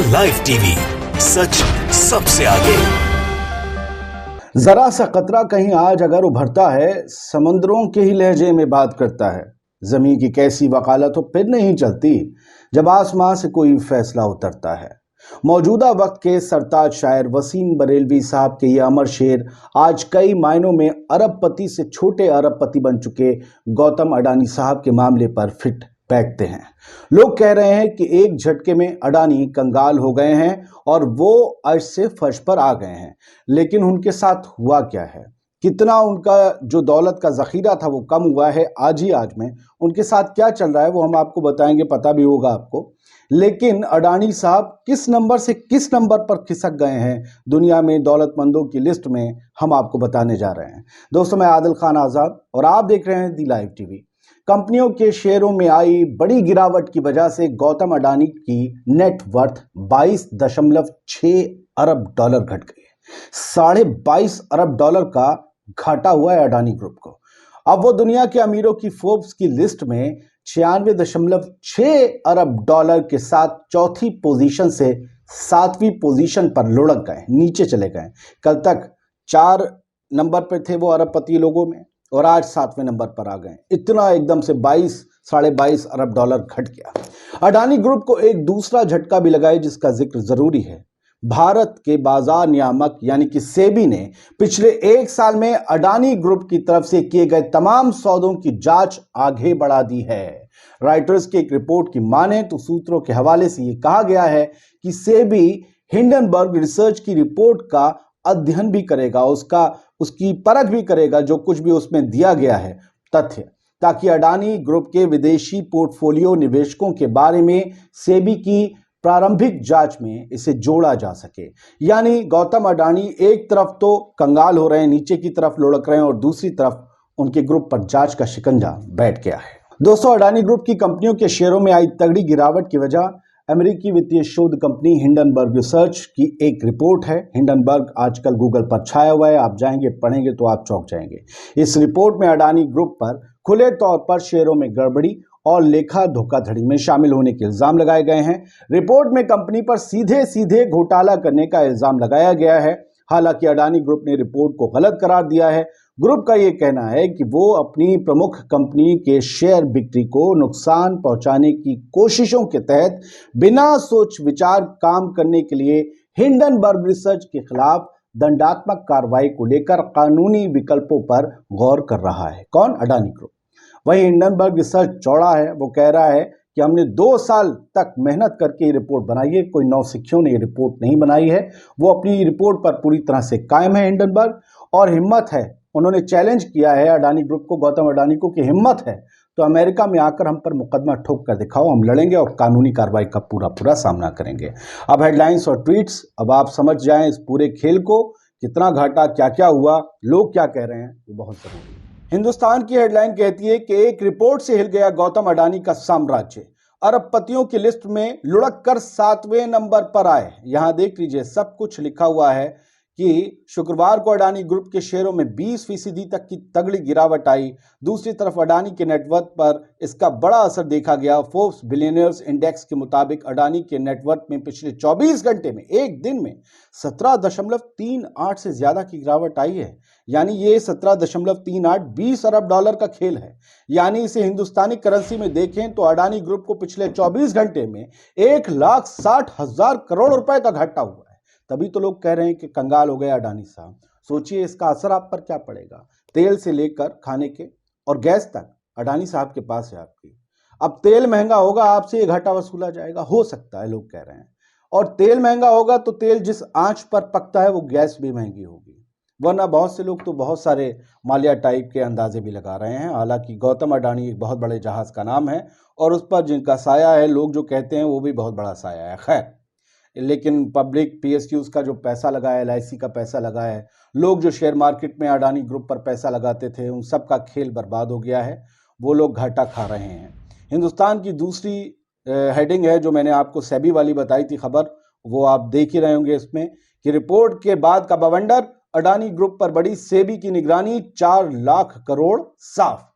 The live TV, सच सबसे आगे। जरा सा कतरा कहीं आज अगर उभरता है, समंदरों के ही लहजे में बात करता है। जमीन की कैसी वकालत हो फिर नहीं चलती जब आसमां से कोई फैसला उतरता है। मौजूदा वक्त के सरताज शायर वसीम बरेलवी साहब के ये अमर शेर आज कई मायनों में अरबपति से छोटे अरबपति बन चुके गौतम अडानी साहब के मामले पर फिट बैठते हैं। लोग कह रहे हैं कि एक झटके में अडानी कंगाल हो गए हैं और वो अर्श से फर्श पर आ गए हैं। लेकिन उनके साथ हुआ क्या है, कितना उनका जो दौलत का जखीरा था वो कम हुआ है आज ही आज में, उनके साथ क्या चल रहा है वो हम आपको बताएंगे, पता भी होगा आपको। लेकिन अडानी साहब किस नंबर से किस नंबर पर खिसक गए हैं दुनिया में दौलतमंदों की लिस्ट में, हम आपको बताने जा रहे हैं। दोस्तों, मैं आदिल खान आजाद और आप देख रहे हैं दी लाइव टीवी। कंपनियों के शेयरों में आई बड़ी गिरावट की वजह से गौतम अडानी की नेटवर्थ 22.6 अरब डॉलर घट गई। 22.5 अरब डॉलर का घाटा हुआ है अडानी ग्रुप को। अब वो दुनिया के अमीरों की फोर्ब्स की लिस्ट में 96.6 अरब डॉलर के साथ चौथी पोजीशन से 7वीं पोजीशन पर लुढ़क गए, नीचे चले गए। कल तक 4 नंबर पर थे वो अरबपति लोगों में और आज 7वें नंबर पर आ गए। इतना एकदम से 22-22.5 अरब डॉलर घट गया। अडानी ग्रुप को एक दूसरा झटका भी लगा है जिसका जिक्र जरूरी है। भारत के बाजार नियामक यानी कि सेबी ने पिछले 1 साल में अडानी ग्रुप की तरफ से किए गए तमाम सौदों की जांच आगे बढ़ा दी है। रॉयटर्स की एक रिपोर्ट की माने तो सूत्रों के हवाले से यह कहा गया है कि सेबी हिंडनबर्ग रिसर्च की रिपोर्ट का अध्ययन भी करेगा, उसकी परख भी करेगा, जो कुछ भी उसमें दिया गया है तथ्य, ताकि अडानी ग्रुप के विदेशी पोर्टफोलियो निवेशकों के बारे में सेबी की प्रारंभिक जांच में इसे जोड़ा जा सके। यानी गौतम अडानी एक तरफ तो कंगाल हो रहे हैं, नीचे की तरफ लुढ़क रहे हैं, और दूसरी तरफ उनके ग्रुप पर जांच का शिकंजा बैठ गया है। दोस्तों, अडानी ग्रुप की कंपनियों के शेयरों में आई तगड़ी गिरावट की वजह अमेरिकी वित्तीय शोध कंपनी हिंडनबर्ग रिसर्च की एक रिपोर्ट है। हिंडनबर्ग आजकल गूगल पर छाया हुआ है, आप जाएंगे पढ़ेंगे तो आप चौंक जाएंगे। इस रिपोर्ट में अडानी ग्रुप पर खुले तौर पर शेयरों में गड़बड़ी और लेखा धोखाधड़ी में शामिल होने के इल्जाम लगाए गए हैं। रिपोर्ट में कंपनी पर सीधे सीधे घोटाला करने का इल्जाम लगाया गया है। हालांकि अडानी ग्रुप ने रिपोर्ट को गलत करार दिया है। ग्रुप का यह कहना है कि वो अपनी प्रमुख कंपनी के शेयर बिक्री को नुकसान पहुंचाने की कोशिशों के तहत बिना सोच विचार काम करने के लिए हिंडनबर्ग रिसर्च के खिलाफ दंडात्मक कार्रवाई को लेकर कानूनी विकल्पों पर गौर कर रहा है। कौन? अडानी ग्रुप। वहीं हिंडनबर्ग रिसर्च चौड़ा है, वो कह रहा है कि हमने 2 साल तक मेहनत करके ये रिपोर्ट बनाई है, कोई नौसिखियों ने ये रिपोर्ट नहीं बनाई है। वो अपनी रिपोर्ट पर पूरी तरह से कायम है हिंडनबर्ग, और हिम्मत है, उन्होंने चैलेंज किया है अडानी ग्रुप को, गौतम अडानी को, कि हिम्मत है तो अमेरिका में आकर हम पर मुकदमा ठोक कर दिखाओ, हम लड़ेंगे और कानूनी कार्रवाई का पूरा सामना करेंगे। अब हेडलाइंस और ट्वीट्स, अब आप समझ जाएं इस पूरे खेल को, कितना घाटा, क्या क्या हुआ, लोग क्या कह रहे हैं, वो बहुत जरूरी है। हिंदुस्तान की हेडलाइन कहती है कि एक रिपोर्ट से हिल गया गौतम अडानी का साम्राज्य, अरबपतियों की लिस्ट में लुढ़क कर 7वें नंबर पर आए। यहां देख लीजिए, सब कुछ लिखा हुआ है कि शुक्रवार को अडानी ग्रुप के शेयरों में 20% तक की तगड़ी गिरावट आई। दूसरी तरफ अडानी के नेटवर्थ पर इसका बड़ा असर देखा गया। फोर्ब्स बिलियनियर्स इंडेक्स के मुताबिक अडानी के नेटवर्थ में पिछले 24 घंटे में, एक दिन में 17.38 से ज्यादा की गिरावट आई है। यानी ये 17.38 20 अरब डॉलर का खेल है। यानी इसे हिंदुस्तानी करेंसी में देखें तो अडानी ग्रुप को पिछले 24 घंटे में 1,60,000 करोड़ रुपए का घाटा हुआ है। तभी तो लोग कह रहे हैं कि कंगाल हो गए अडानी साहब। सोचिए इसका असर आप पर क्या पड़ेगा। तेल से लेकर खाने के और गैस तक अडानी साहब के पास है आपकी। अब तेल महंगा होगा, आपसे ये घाटा वसूला जाएगा, हो सकता है, लोग कह रहे हैं। और तेल महंगा होगा तो तेल जिस आंच पर पकता है वो गैस भी महंगी होगी। वरना बहुत से लोग तो बहुत सारे मालिया टाइप के अंदाजे भी लगा रहे हैं। हालांकि गौतम अडानी एक बहुत बड़े जहाज का नाम है और उस पर जिनका साया है, लोग जो कहते हैं वो भी बहुत बड़ा साया है। खैर, लेकिन पब्लिक पीएसयूज का जो पैसा लगा है, एलआईसी का पैसा लगा है, लोग जो शेयर मार्केट में अडानी ग्रुप पर पैसा लगाते थे, उन सब का खेल बर्बाद हो गया है। वो लोग घाटा खा रहे हैं। हिंदुस्तान की दूसरी हेडिंग है जो मैंने आपको सेबी वाली बताई थी खबर, वो आप देख ही रहे होंगे इसमें, कि रिपोर्ट के बाद का बवंडर, अडानी ग्रुप पर बड़ी सेबी की निगरानी, 4 लाख करोड़ साफ।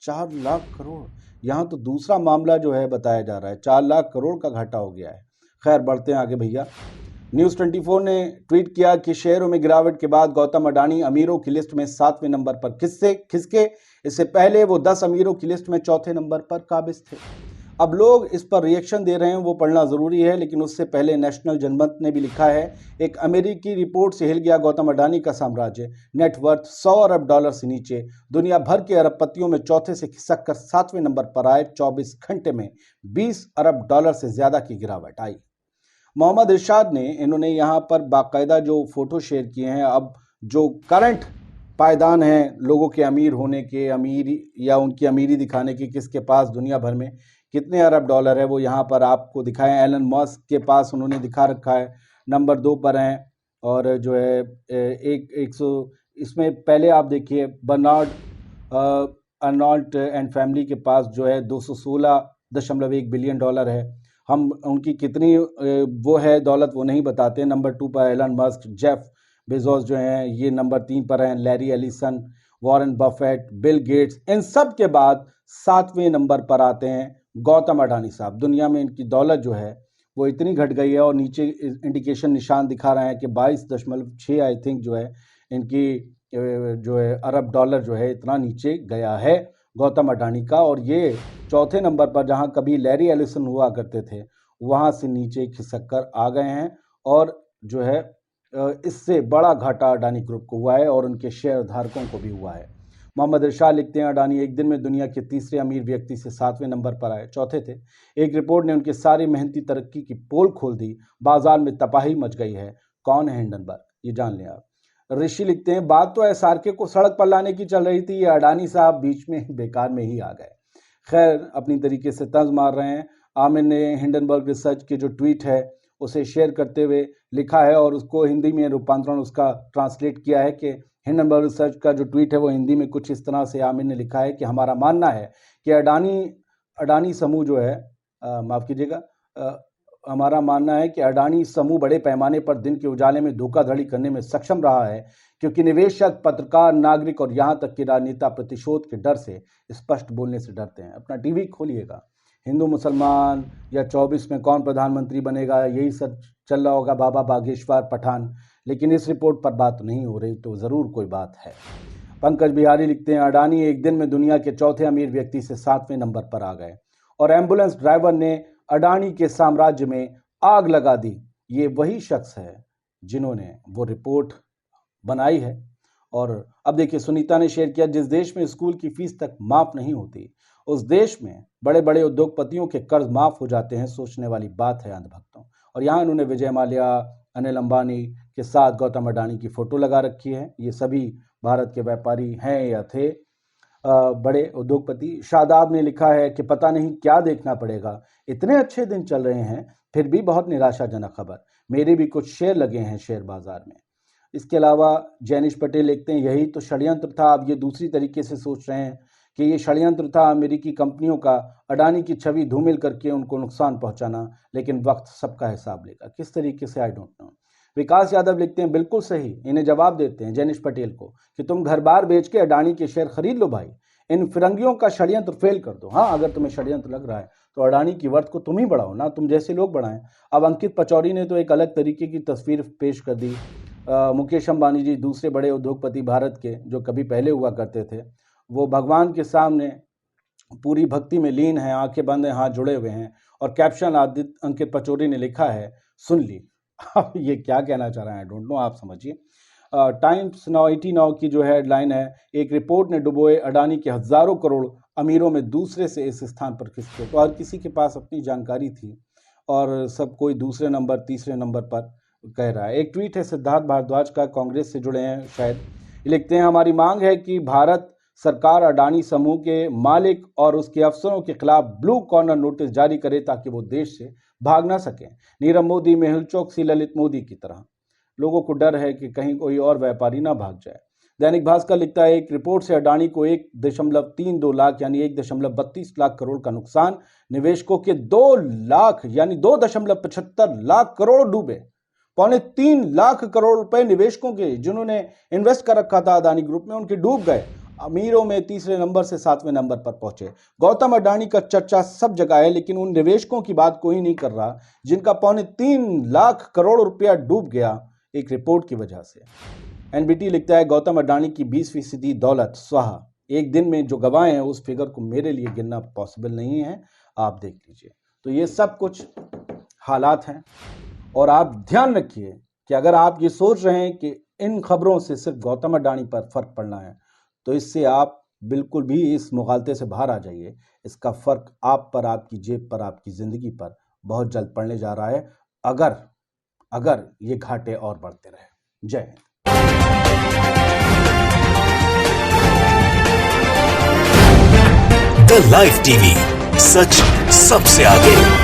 4 लाख करोड़, यहां तो दूसरा मामला जो है बताया जा रहा है, 4 लाख करोड़ का घाटा हो गया है। खैर बढ़ते हैं आगे भैया। न्यूज़ 24 ने ट्वीट किया कि शेयरों में गिरावट के बाद गौतम अडानी अमीरों की लिस्ट में 7वें नंबर पर खिसके। इससे पहले वो 10 अमीरों की लिस्ट में चौथे नंबर पर काबिज थे। अब लोग इस पर रिएक्शन दे रहे हैं, वो पढ़ना जरूरी है, लेकिन उससे पहले नेशनल जनमत ने भी लिखा है, एक अमेरिकी रिपोर्ट से हिल गया गौतम अडानी का साम्राज्य, नेटवर्थ 100 अरब डॉलर से नीचे, दुनिया भर के अरबपतियों में चौथे से खिसक कर 7वें नंबर पर आए। 24 घंटे में 20 अरब डॉलर से ज्यादा की गिरावट आई। मोहम्मद इरशाद ने इन्होंने यहाँ पर बाकायदा जो फोटो शेयर किए हैं, अब जो करंट पायदान हैं लोगों के अमीर होने के, अमीर या उनकी अमीरी दिखाने की, किसके पास दुनिया भर में कितने अरब डॉलर है, वो यहाँ पर आपको दिखाएं। एलन मस्क के पास उन्होंने दिखा रखा है, नंबर 2 पर हैं। और जो है इसमें पहले आप देखिए बर्नार्ड अर्नॉल्ट एंड फैमिली के पास जो है 216.1 बिलियन डॉलर है। हम उनकी कितनी वो है दौलत वो नहीं बताते। नंबर 2 पर एलन मस्क, जेफ बेजोस जो हैं ये नंबर 3 पर हैं, Larry Ellison, Warren Buffett, Bill Gates. इन सब के बाद 7वें नंबर पर आते हैं गौतम अडानी साहब। दुनिया में इनकी दौलत जो है वो इतनी घट गई है, और नीचे इंडिकेशन निशान दिखा रहे हैं कि 22.6 आई थिंक जो है इनकी जो है अरब डॉलर जो है इतना नीचे गया है गौतम अडानी का। और ये चौथे नंबर पर, जहां कभी लैरी एलिसन हुआ करते थे, वहां से नीचे खिसक कर आ गए हैं। और जो है इससे बड़ा घाटा अडानी ग्रुप को हुआ है और उनके शेयर धारकों को भी हुआ है। मोहम्मद इरशाद लिखते हैं, अडानी एक दिन में दुनिया के तीसरे अमीर व्यक्ति से 7वें नंबर पर आए, चौथे थे। एक रिपोर्ट ने उनके सारी मेहनती तरक्की की पोल खोल दी, बाजार में तबाही मच गई है। कौन है हिंडनबर्ग, ये जान लें आप। ऋषि लिखते हैं, बात तो एसआरके को सड़क पर लाने की चल रही थी, ये अडानी साहब बीच में बेकार में ही आ गए। खैर अपनी तरीके से तंज मार रहे हैं। आमिर ने हिंडनबर्ग रिसर्च के जो ट्वीट है उसे शेयर करते हुए लिखा है, और उसको हिंदी में रूपांतरण उसका ट्रांसलेट किया है कि हिंडनबर्ग रिसर्च का जो ट्वीट है वो हिंदी में कुछ इस तरह से आमिर ने लिखा है कि हमारा मानना है कि अडानी समूह जो है, माफ़ कीजिएगा, हमारा मानना है कि अडानी समूह बड़े पैमाने पर दिन के उजाले में धोखाधड़ी करने में सक्षम रहा है, क्योंकि निवेशक, पत्रकार, नागरिक और यहाँ तक कि राजनेता प्रतिशोध के डर से स्पष्ट बोलने से डरते हैं। अपना टीवी खोलिएगा, हिंदू मुसलमान या 24 में कौन प्रधानमंत्री बनेगा, यही सब चल रहा होगा, बाबा बागेश्वर पठान। लेकिन इस रिपोर्ट पर बात नहीं हो रही, तो ज़रूर कोई बात है। पंकज बिहारी लिखते हैं, अडानी एक दिन में दुनिया के चौथे अमीर व्यक्ति से 7वें नंबर पर आ गए, और एम्बुलेंस ड्राइवर ने अडानी के साम्राज्य में आग लगा दी। ये वही शख्स है जिन्होंने वो रिपोर्ट बनाई है। और अब देखिए, सुनीता ने शेयर किया, जिस देश में स्कूल की फीस तक माफ नहीं होती, उस देश में बड़े बड़े उद्योगपतियों के कर्ज माफ हो जाते हैं। सोचने वाली बात है अंधभक्तों। और यहाँ इन्होंने विजय माल्या, अनिल अंबानी के साथ गौतम अडानी की फोटो लगा रखी है। ये सभी भारत के व्यापारी हैं या थे, बड़े उद्योगपति। शादाब ने लिखा है कि पता नहीं क्या देखना पड़ेगा, इतने अच्छे दिन चल रहे हैं फिर भी बहुत निराशाजनक खबर, मेरे भी कुछ शेयर लगे हैं शेयर बाजार में। इसके अलावा जैनिश पटेल लिखते हैं, यही तो षड्यंत्र था। अब ये दूसरी तरीके से सोच रहे हैं कि ये षड्यंत्र था अमेरिकी कंपनियों का, अडानी की छवि धूमिल करके उनको नुकसान पहुंचाना, लेकिन वक्त सबका हिसाब लेगा। किस तरीके से, आई डोंट नो। विकास यादव लिखते हैं, बिल्कुल सही। इन्हें जवाब देते हैं जैनिश पटेल को कि तुम घर बार बेच के अडानी के शेयर खरीद लो भाई, इन फिरंगियों का षड्यंत्र फेल कर दो। हाँ, अगर तुम्हें षड्यंत्र लग रहा है तो अडानी की वर्थ को तुम ही बढ़ाओ ना, तुम जैसे लोग बढ़ाएं। अब अंकित पचौरी ने तो एक अलग तरीके की तस्वीर पेश कर दी। मुकेश अंबानी जी, दूसरे बड़े उद्योगपति भारत के, जो कभी पहले हुआ करते थे, वो भगवान के सामने पूरी भक्ति में लीन है, आंखें बंद हैं, हाथ जुड़े हुए हैं। और कैप्शन अंकित पचौरी ने लिखा है, सुन ली। अब ये क्या कहना चाह रहे हैं, आई डोंट नो, आप समझिए। टाइम्स नाउ 89 की जो हेडलाइन है, एक रिपोर्ट ने डुबोए अडानी के हजारों करोड़, अमीरों में दूसरे से इस स्थान पर खिसके। तो हर किसी के पास अपनी जानकारी थी और सब कोई दूसरे नंबर, तीसरे नंबर पर कह रहा है। एक ट्वीट है सिद्धार्थ भारद्वाज का, कांग्रेस से जुड़े हैं शायद। लिखते हैं, हमारी मांग है कि भारत सरकार अडानी समूह के मालिक और उसके अफसरों के खिलाफ ब्लू कॉर्नर नोटिस जारी करे, ताकि वो देश से भाग ना सकें। नीरव मोदी, मेहुल चोकसी, ललित मोदी की तरह। लोगों को डर है कि कहीं कोई और व्यापारी ना भाग जाए। दैनिक भास्कर लिखता है, एक रिपोर्ट से अडानी को 1.32 लाख यानी 1.32 लाख करोड़ का नुकसान, निवेशकों के 2 लाख यानी 2.75 लाख करोड़ डूबे। 2.25 लाख करोड़ रुपए निवेशकों के, जिन्होंने इन्वेस्ट कर रखा था अडानी ग्रुप में, उनके डूब गए। अमीरों में तीसरे नंबर से 7वें नंबर पर पहुंचे। गौतम अडानी का चर्चा सब जगह है, लेकिन उन निवेशकों की बात कोई नहीं कर रहा जिनका 3.25 लाख करोड़ रुपया डूब गया एक रिपोर्ट की वजह से। एनबीटी लिखता है, गौतम अडानी की 20% दौलत स्वाहा। एक दिन में जो गवाए हैं उस फिगर को मेरे लिए गिनना पॉसिबल नहीं है, आप देख लीजिए। तो ये सब कुछ हालात हैं, और आप ध्यान रखिए कि अगर आप ये सोच रहे हैं कि इन खबरों से सिर्फ गौतम अडानी पर फर्क पड़ना है, तो इससे आप बिल्कुल भी इस मुगालते से बाहर आ जाइए। इसका फर्क आप पर, आपकी जेब पर, आपकी जिंदगी पर बहुत जल्द पड़ने जा रहा है, अगर ये घाटे और बढ़ते रहे। जय हिंद। द लाइव टीवी, सच सबसे आगे।